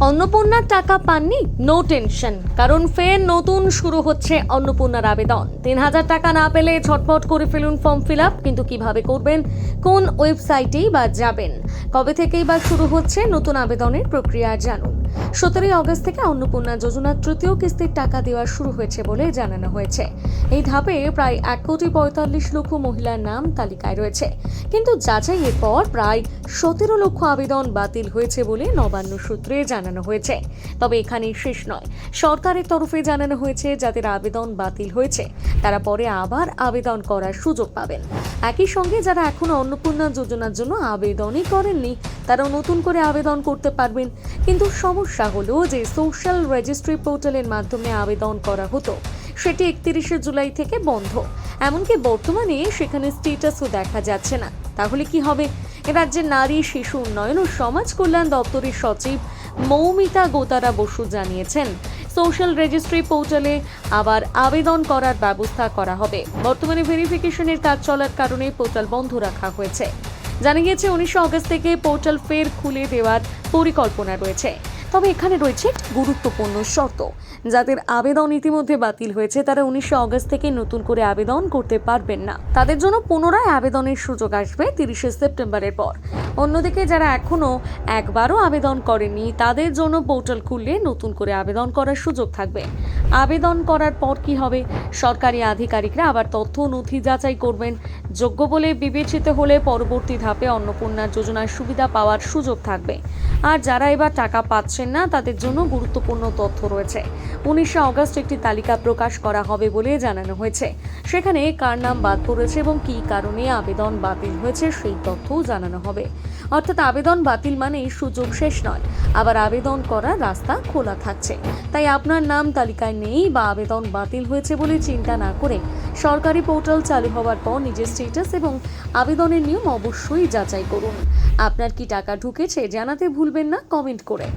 অন্নপূর্ণার টাকা পাননি? নো টেনশন, কারণ ফের নতুন শুরু হচ্ছে অন্নপূর্ণার আবেদন। ৩,০০০ টাকা না পেলে ছটফট করে ফেলুন ফর্ম ফিল আপ। কিন্তু কিভাবে করবেন, কোন ওয়েবসাইটেই বা যাবেন, কবে থেকেই বা শুরু হচ্ছে নতুন আবেদনের প্রক্রিয়া জানুন। ১৭ আগস্ট থেকে অন্নপূর্ণা যোজনার তৃতীয় কিস্তির টাকা দেওয়া শুরু হয়েছে বলে জানানো হয়েছে। এই ধাপে প্রায় ১,৪৫,০০,০০০ মহিলার নাম তালিকায় রয়েছে, কিন্তু যাচাইয়ের পর প্রায় ১৭ লক্ষ আবেদন বাতিল হয়েছে বলে নবান্ন সূত্রে জানানো হয়েছে। তবে এখানেই শেষ নয়, সরকারের তরফে জানানো হয়েছে যাদের আবেদন বাতিল হয়েছে তারা পরে আবার আবেদন করার সুযোগ পাবেন। একই সঙ্গে যারা এখনো অন্নপূর্ণা যোজনার জন্য আবেদনই করেননি তারাও নতুন করে আবেদন করতে পারবেন। কিন্তু সমস্যা হলো যে সোশ্যাল রেজিস্ট্রি পোর্টালের মাধ্যমে আবেদন করা হতো, সেটি ৩১শে জুলাই থেকে বন্ধ। এমনকি বর্তমানে সেখানে স্ট্যাটাসও দেখা যাচ্ছে না। তাহলে কি হবে? রাজ্যের নারী, শিশু উন্নয়ন ও সমাজ কল্যাণ দপ্তরের সচিব মৌমিতা গোতারা বসু জানিয়েছেন, সোশ্যাল রেজিস্ট্রি পোর্টালে আবার আবেদন করার ব্যবস্থা করা হবে। বর্তমানে ভেরিফিকেশনের কাজ চলার কারণে পোর্টাল বন্ধ রাখা হয়েছে। জানা গিয়েছে ১৯ আগস্ট থেকে পোর্টাল ফের খুলে দেওয়ার পরিকল্পনা রয়েছে। তবে এখানে রয়েছে গুরুত্বপূর্ণ শর্ত। যাদের আবেদন ইতিমধ্যে বাতিল হয়েছে তারা ১৯ আগস্ট থেকে নতুন করে আবেদন করতে পারবেন না। তাদের জন্য পুনরায় আবেদনের সুযোগ আসবে ৩০শে সেপ্টেম্বরের পর। অন্যদিকে যারা এখনো একবারও আবেদন করেনি তাদের জন্য পোর্টাল খুললে নতুন করে আবেদন করার সুযোগ থাকবে। আবেদন করার পর কি হবে? সরকারি আধিকারিকরা আবার তথ্য নথি যাচাই করবেন। যোগ্য বলে বিবেচিত হলে পরবর্তী ধাপে অন্নপূর্ণা যোজনার সুবিধা পাওয়ার সুযোগ থাকবে। আর যারা এবার টাকা পাচ্ছেন না তাদের জন্য গুরুত্বপূর্ণ তথ্য রয়েছে। ১৯ আগস্ট একটি তালিকা প্রকাশ করা হবে বলে জানানো হয়েছে। সেখানে কার নাম বাদ পড়েছে এবং কী কারণে আবেদন বাতিল হয়েছে সেই তথ্যও জানানো হবে। অর্থাৎ আবেদন বাতিল মানেই সুযোগ শেষ নয়, আবার আবেদন করার রাস্তা খোলা থাকছে। তাই আপনার নাম তালিকায় নেই বা আবেদন বাতিল হয়েছে বলে চিন্তা না করে সরকারি পোর্টাল চালু হওয়ার পর নিজের স্ট্যাটাস এবং আবেদনের নিয়ম অবশ্যই যাচাই করুন। আপনার কি টাকা ঢুকেছে জানাতে ভুলবেন না কমেন্ট করে।